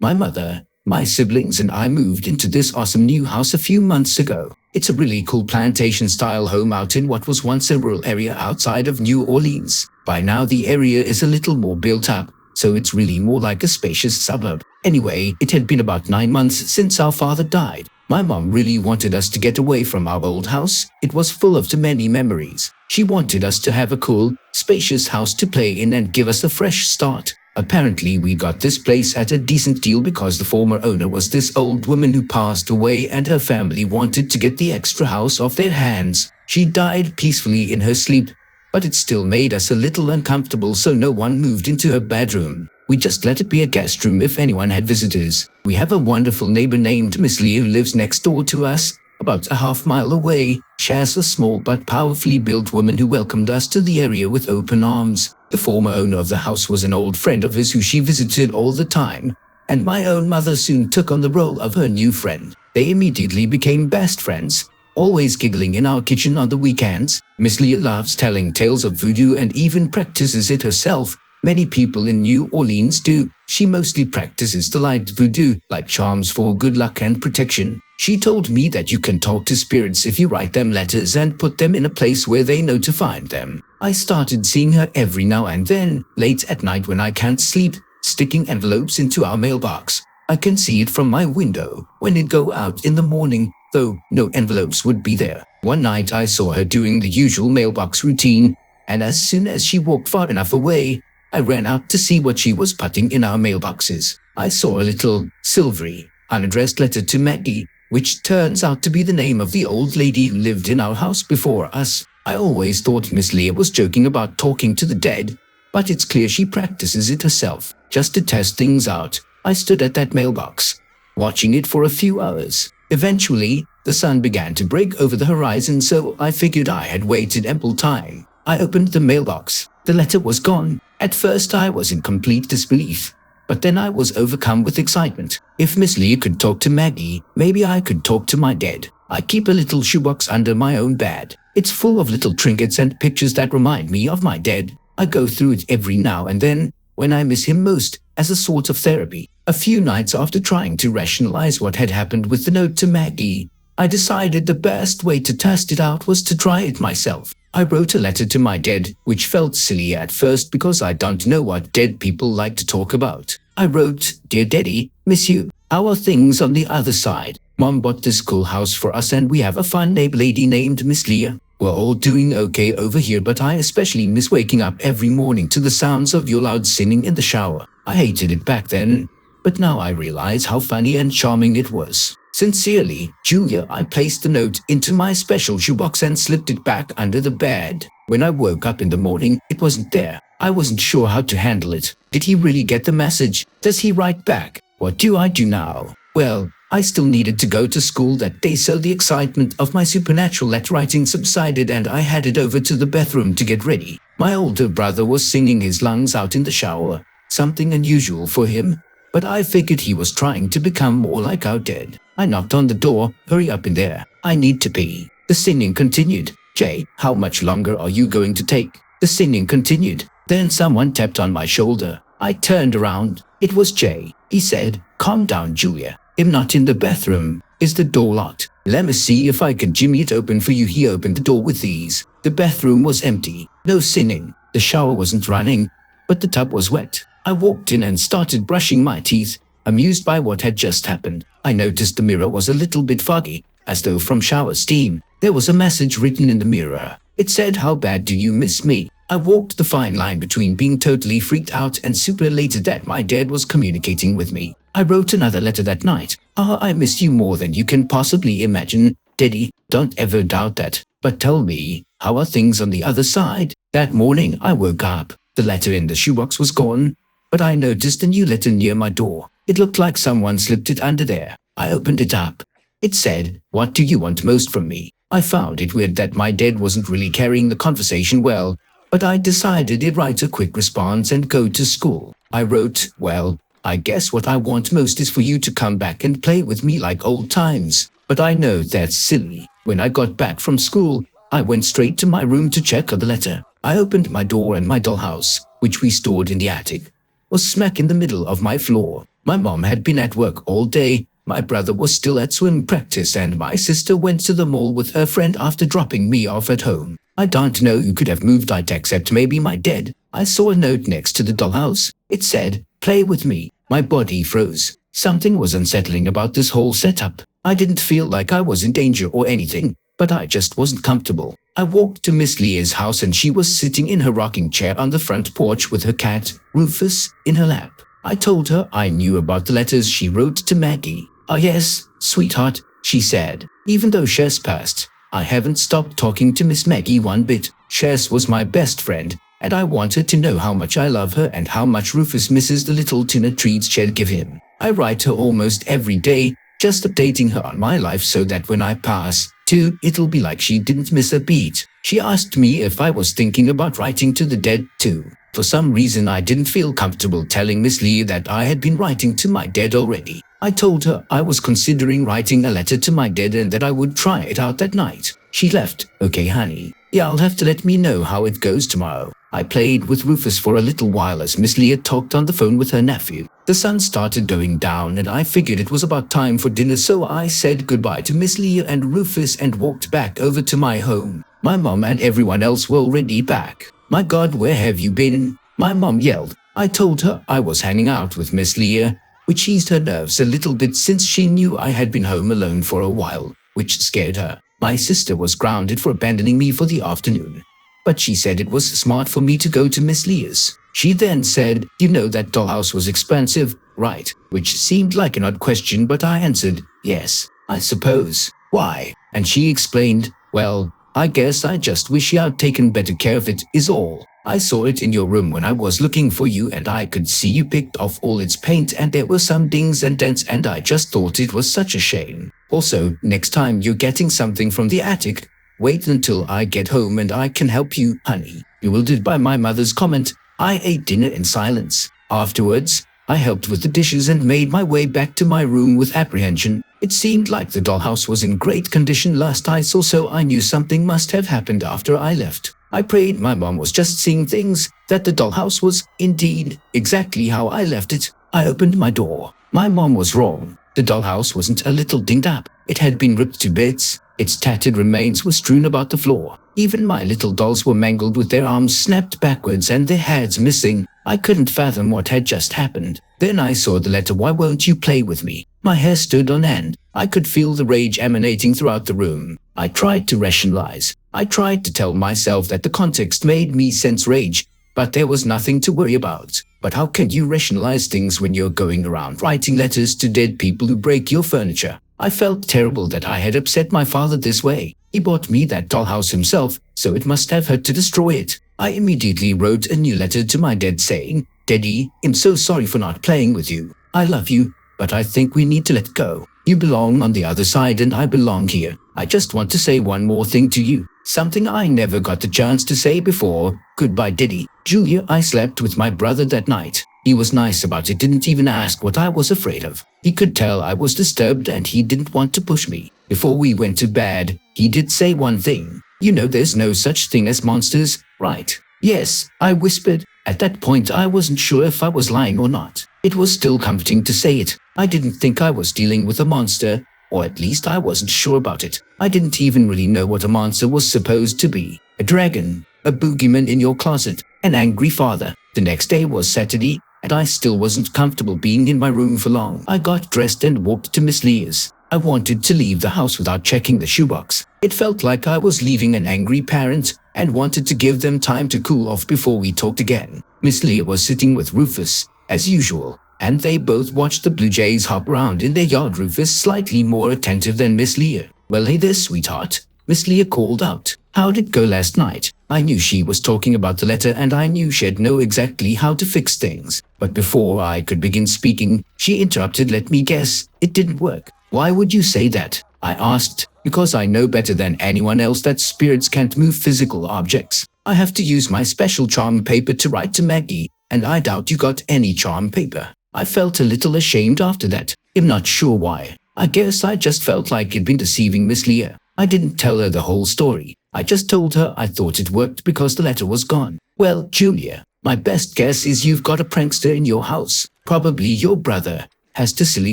My mother, my siblings, and I moved into this awesome new house a few months ago. It's a really cool plantation-style home out in what was once a rural area outside of New Orleans. By now the area is a little more built up, so it's really more like a spacious suburb. Anyway, it had been about 9 months since our father died. My mom really wanted us to get away from our old house. It was full of too many memories. She wanted us to have a cool, spacious house to play in and give us a fresh start. Apparently, we got this place at a decent deal because the former owner was this old woman who passed away and her family wanted to get the extra house off their hands. She died peacefully in her sleep, but it still made us a little uncomfortable, so no one moved into her bedroom. We just let it be a guest room if anyone had visitors. We have a wonderful neighbor named Miss Lee who lives next door to us, about a half-mile away. She has a small but powerfully built woman who welcomed us to the area with open arms. The former owner of the house was an old friend of his who she visited all the time, and my own mother soon took on the role of her new friend. They immediately became best friends, always giggling in our kitchen on the weekends. Miss Lee loves telling tales of voodoo and even practices it herself. Many people in New Orleans do. She mostly practices the light voodoo, like charms for good luck and protection. She told me that you can talk to spirits if you write them letters and put them in a place where they know to find them. I started seeing her every now and then, late at night when I can't sleep, sticking envelopes into our mailbox. I can see it from my window when it go out in the morning, though no envelopes would be there. One night I saw her doing the usual mailbox routine, and as soon as she walked far enough away, I ran out to see what she was putting in our mailboxes. I saw a little, silvery, unaddressed letter to Maggie, which turns out to be the name of the old lady who lived in our house before us. I always thought Miss Leah was joking about talking to the dead, but it's clear she practices it herself. Just to test things out, I stood at that mailbox, watching it for a few hours. Eventually, the sun began to break over the horizon, so I figured I had waited ample time. I opened the mailbox. The letter was gone. At first I was in complete disbelief, but then I was overcome with excitement. If Miss Lee could talk to Maggie, maybe I could talk to my dead. I keep a little shoebox under my own bed. It's full of little trinkets and pictures that remind me of my dead. I go through it every now and then, when I miss him most, as a sort of therapy. A few nights after trying to rationalize what had happened with the note to Maggie, I decided the best way to test it out was to try it myself. I wrote a letter to my dead, which felt silly at first because I don't know what dead people like to talk about. I wrote, "Dear Daddy, miss you. How are things on the other side? Mom bought this cool house for us and we have a fun neighbor lady named Miss Leah. We're all doing okay over here, but I especially miss waking up every morning to the sounds of your loud singing in the shower. I hated it back then, but now I realize how funny and charming it was. Sincerely, Julia." I placed the note into my special shoebox and slipped it back under the bed. When I woke up in the morning, it wasn't there. I wasn't sure how to handle it. Did he really get the message? Does he write back? What do I do now? Well, I still needed to go to school that day, so the excitement of my supernatural letter writing subsided and I headed over to the bathroom to get ready. My older brother was singing his lungs out in the shower, something unusual for him, but I figured he was trying to become more like our dead. I knocked on the door. "Hurry up in there. I need to pee." The singing continued. "Jay, how much longer are you going to take?" The singing continued. Then someone tapped on my shoulder. I turned around. It was Jay. He said, "Calm down, Julia. I'm not in the bathroom. Is the door locked? Let me see if I can jimmy it open for you." He opened the door with ease. The bathroom was empty. No singing. The shower wasn't running, but the tub was wet. I walked in and started brushing my teeth, amused by what had just happened. I noticed the mirror was a little bit foggy, as though from shower steam. There was a message written in the mirror. It said, "How bad do you miss me?" I walked the fine line between being totally freaked out and super elated that my dad was communicating with me. I wrote another letter that night. I miss you more than you can possibly imagine. Daddy, don't ever doubt that. But tell me, how are things on the other side?" That morning I woke up. The letter in the shoebox was gone, but I noticed a new letter near my door. It looked like someone slipped it under there. I opened it up. It said, "What do you want most from me?" I found it weird that my dad wasn't really carrying the conversation well, but I decided I'd write a quick response and go to school. I wrote, "Well, I guess what I want most is for you to come back and play with me like old times. But I know that's silly." When I got back from school, I went straight to my room to check on the letter. I opened my door and my dollhouse, which we stored in the attic, was smack in the middle of my floor. My mom had been at work all day, my brother was still at swim practice, and my sister went to the mall with her friend after dropping me off at home. I don't know who could have moved it except maybe my dad. I saw a note next to the dollhouse. It said, "Play with me." My body froze. Something was unsettling about this whole setup. I didn't feel like I was in danger or anything, but I just wasn't comfortable. I walked to Miss Leah's house and she was sitting in her rocking chair on the front porch with her cat, Rufus, in her lap. I told her I knew about the letters she wrote to Maggie. "Oh yes, sweetheart," she said. Even though Shess passed, I haven't stopped talking to Miss Maggie one bit. Shess was my best friend, and I want her to know how much I love her and how much Rufus misses the little tuna treats she'd give him. I write her almost every day, just updating her on my life so that when I pass, too, it'll be like she didn't miss a beat. She asked me if I was thinking about writing to the dead too. For some reason I didn't feel comfortable telling Miss Lee that I had been writing to my dad already. I told her I was considering writing a letter to my dad and that I would try it out that night. She left. "Okay, honey. Yeah, I'll have to let me know how it goes tomorrow." I played with Rufus for a little while as Miss Leah talked on the phone with her nephew. The sun started going down and I figured it was about time for dinner, so I said goodbye to Miss Leah and Rufus and walked back over to my home. My mom and everyone else were already back. "My God, where have you been?" my mom yelled. I told her I was hanging out with Miss Leah, which eased her nerves a little bit since she knew I had been home alone for a while, which scared her. My sister was grounded for abandoning me for the afternoon, but she said it was smart for me to go to Miss Leah's. She then said, "You know that dollhouse was expensive, right?" Which seemed like an odd question, but I answered, "Yes, I suppose." "Why?" And she explained, "Well, I guess I just wish I'd taken better care of it, is all. I saw it in your room when I was looking for you and I could see you picked off all its paint and there were some dings and dents and I just thought it was such a shame. Also, next time you're getting something from the attic, wait until I get home and I can help you, honey." Bewildered by my mother's comment, I ate dinner in silence. Afterwards, I helped with the dishes and made my way back to my room with apprehension. It seemed like the dollhouse was in great condition last I saw, so I knew something must have happened after I left. I prayed my mom was just seeing things, that the dollhouse was, indeed, exactly how I left it. I opened my door. My mom was wrong. The dollhouse wasn't a little dinged up. It had been ripped to bits. Its tattered remains were strewn about the floor. Even my little dolls were mangled with their arms snapped backwards and their heads missing. I couldn't fathom what had just happened. Then I saw the letter, "Why won't you play with me?" My hair stood on end. I could feel the rage emanating throughout the room. I tried to rationalize. I tried to tell myself that the context made me sense rage, but there was nothing to worry about. But how can you rationalize things when you're going around writing letters to dead people who break your furniture? I felt terrible that I had upset my father this way. He bought me that dollhouse himself, so it must have hurt to destroy it. I immediately wrote a new letter to my dad saying, "Daddy, I'm so sorry for not playing with you. I love you, but I think we need to let go. You belong on the other side and I belong here. I just want to say one more thing to you, something I never got the chance to say before. Goodbye, Daddy." Julia, I slept with my brother that night. He was nice about it, didn't even ask what I was afraid of. He could tell I was disturbed and he didn't want to push me. Before we went to bed, he did say one thing. "You know there's no such thing as monsters, right?" "Yes," I whispered. At that point I wasn't sure if I was lying or not. It was still comforting to say it. I didn't think I was dealing with a monster, or at least I wasn't sure about it. I didn't even really know what a monster was supposed to be. A dragon, a boogeyman in your closet, an angry father. The next day was Saturday, and I still wasn't comfortable being in my room for long. I got dressed and walked to Miss Leah's. I wanted to leave the house without checking the shoebox. It felt like I was leaving an angry parent and wanted to give them time to cool off before we talked again. Miss Leah was sitting with Rufus, as usual, and they both watched the Blue Jays hop around in their yard. Rufus slightly more attentive than Miss Leah. "Well, hey there, sweetheart," Miss Leah called out. "How'd it go last night?" I knew she was talking about the letter and I knew she'd know exactly how to fix things. But before I could begin speaking, she interrupted. "Let me guess, it didn't work." "Why would you say that?" I asked. "Because I know better than anyone else that spirits can't move physical objects. I have to use my special charm paper to write to Maggie, and I doubt you got any charm paper." I felt a little ashamed after that. I'm not sure why. I guess I just felt like I'd been deceiving Miss Leah. I didn't tell her the whole story. I just told her I thought it worked because the letter was gone. "Well, Julia, my best guess is you've got a prankster in your house. Probably your brother. as too silly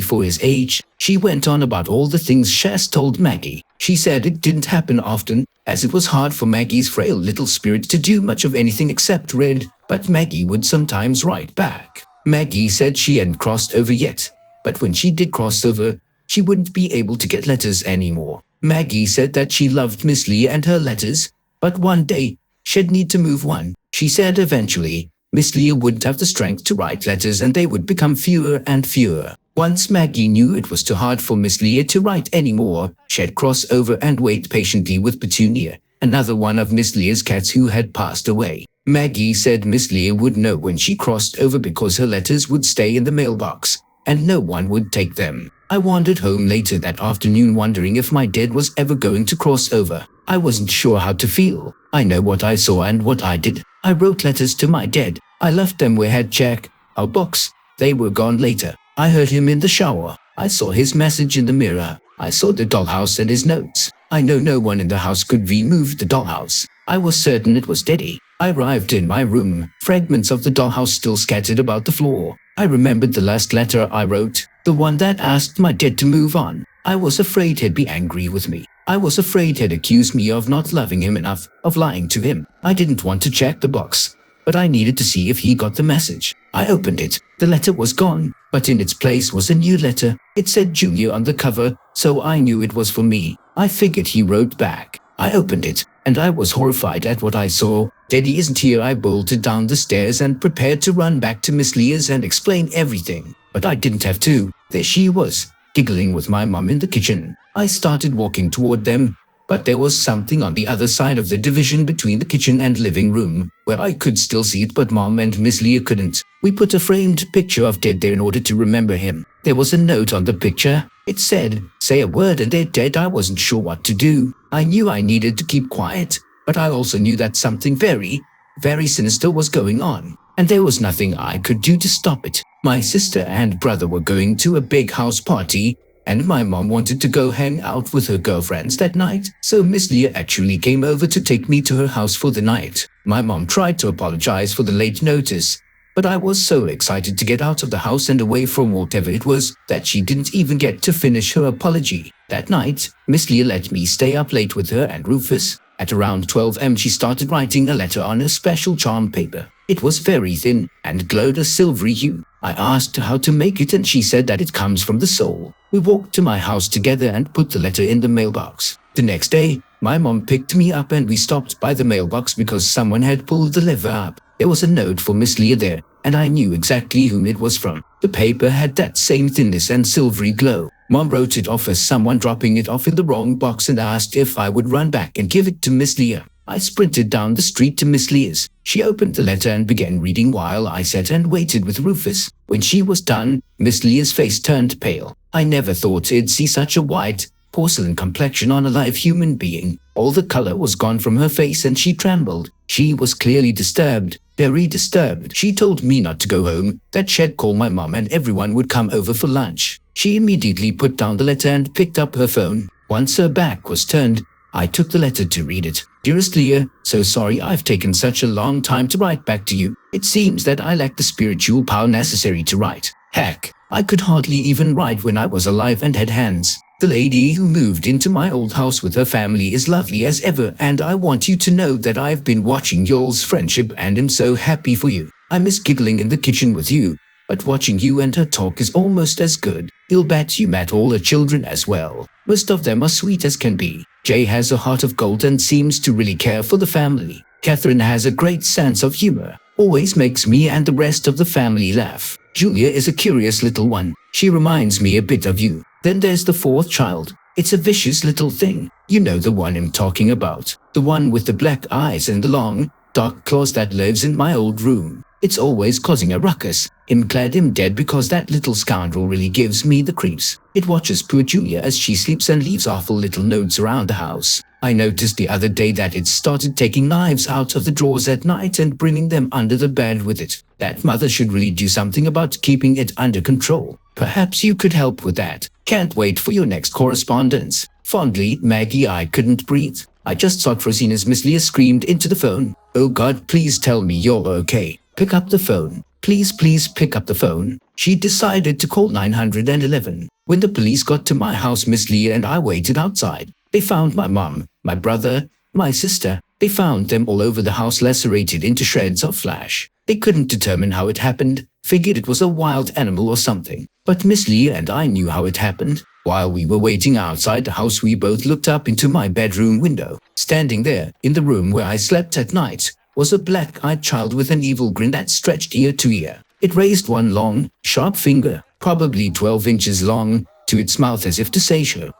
for his age. She went on about all the things Shaz told Maggie. She said it didn't happen often, as it was hard for Maggie's frail little spirit to do much of anything except read, but Maggie would sometimes write back. Maggie said she hadn't crossed over yet, but when she did cross over, she wouldn't be able to get letters anymore. Maggie said that she loved Miss Leah and her letters, but one day, she'd need to move on. She said eventually, Miss Leah wouldn't have the strength to write letters and they would become fewer and fewer. Once Maggie knew it was too hard for Miss Leah to write anymore, she'd cross over and wait patiently with Petunia, another one of Miss Leah's cats who had passed away. Maggie said Miss Leah would know when she crossed over because her letters would stay in the mailbox, and no one would take them. I wandered home later that afternoon wondering if my dad was ever going to cross over. I wasn't sure how to feel. I know what I saw and what I did. I wrote letters to my dad. I left them where had check our box. They were gone later. I heard him in the shower. I saw his message in the mirror. I saw the dollhouse and his notes. I know no one in the house could remove the dollhouse. I was certain it was Daddy. I arrived in my room, fragments of the dollhouse still scattered about the floor. I remembered the last letter I wrote, the one that asked my dad to move on. I was afraid he'd be angry with me. I was afraid he'd accuse me of not loving him enough, of lying to him. I didn't want to check the box, but I needed to see if he got the message. I opened it. The letter was gone, but in its place was a new letter. It said Julia on the cover, so I knew it was for me. I figured he wrote back. I opened it, and I was horrified at what I saw. Daddy isn't here. I bolted down the stairs and prepared to run back to Miss Leah's and explain everything. But I didn't have to. There she was, giggling with my mom in the kitchen. I started walking toward them, but there was something on the other side of the division between the kitchen and living room, where I could still see it but Mom and Miss Leah couldn't. We put a framed picture of Dad there in order to remember him. There was a note on the picture. It said, "Say a word and they're dead." I wasn't sure what to do. I knew I needed to keep quiet, but I also knew that something very, very sinister was going on, and there was nothing I could do to stop it. My sister and brother were going to a big house party, and my mom wanted to go hang out with her girlfriends that night, so Miss Leah actually came over to take me to her house for the night. My mom tried to apologize for the late notice, but I was so excited to get out of the house and away from whatever it was that she didn't even get to finish her apology. That night, Miss Leah let me stay up late with her and Rufus. At around 12 am she started writing a letter on a special charm paper. It was very thin and glowed a silvery hue. I asked her how to make it and she said that it comes from the soul. We walked to my house together and put the letter in the mailbox. The next day, my mom picked me up and we stopped by the mailbox because someone had pulled the lever up. There was a note for Miss Leah there, and I knew exactly whom it was from. The paper had that same thinness and silvery glow. Mom wrote it off as someone dropping it off in the wrong box and asked if I would run back and give it to Miss Leah. I sprinted down the street to Miss Leah's. She opened the letter and began reading while I sat and waited with Rufus. When she was done, Miss Leah's face turned pale. I never thought I'd see such a white, porcelain complexion on a live human being. All the color was gone from her face and she trembled. She was clearly disturbed, very disturbed. She told me not to go home, that she'd call my mom and everyone would come over for lunch. She immediately put down the letter and picked up her phone. Once her back was turned, I took the letter to read it. "Dearest Leah, so sorry I've taken such a long time to write back to you. It seems that I lack the spiritual power necessary to write. Heck, I could hardly even write when I was alive and had hands. The lady who moved into my old house with her family is lovely as ever, and I want you to know that I've been watching y'all's friendship and am so happy for you. I miss giggling in the kitchen with you, but watching you and her talk is almost as good. I'll bet you met all her children as well. Most of them are sweet as can be. Jay has a heart of gold and seems to really care for the family. Catherine has a great sense of humor, always makes me and the rest of the family laugh. Julia is a curious little one. She reminds me a bit of you. Then there's the fourth child. It's a vicious little thing. You know the one I'm talking about. The one with the black eyes and the long, dark claws that lives in my old room. It's always causing a ruckus. I'm glad I'm dead because that little scoundrel really gives me the creeps. It watches poor Julia as she sleeps and leaves awful little notes around the house. I noticed the other day that it started taking knives out of the drawers at night and bringing them under the bed with it. That mother should really do something about keeping it under control. Perhaps you could help with that. Can't wait for your next correspondence. Fondly, Maggie. I couldn't breathe. I just saw Frosine as Miss Leah screamed into the phone. "Oh God, please tell me you're okay. Pick up the phone. Please pick up the phone." She decided to call 911. When the police got to my house, Miss Leah and I waited outside. They found my mom, my brother, my sister. They found them all over the house, lacerated into shreds of flesh. They couldn't determine how it happened, figured it was a wild animal or something. But Miss Leah and I knew how it happened. While we were waiting outside the house, we both looked up into my bedroom window. Standing there, in the room where I slept at night, was a black-eyed child with an evil grin that stretched ear to ear. It raised one long, sharp finger, probably 12 inches long, to its mouth as if to say, "Show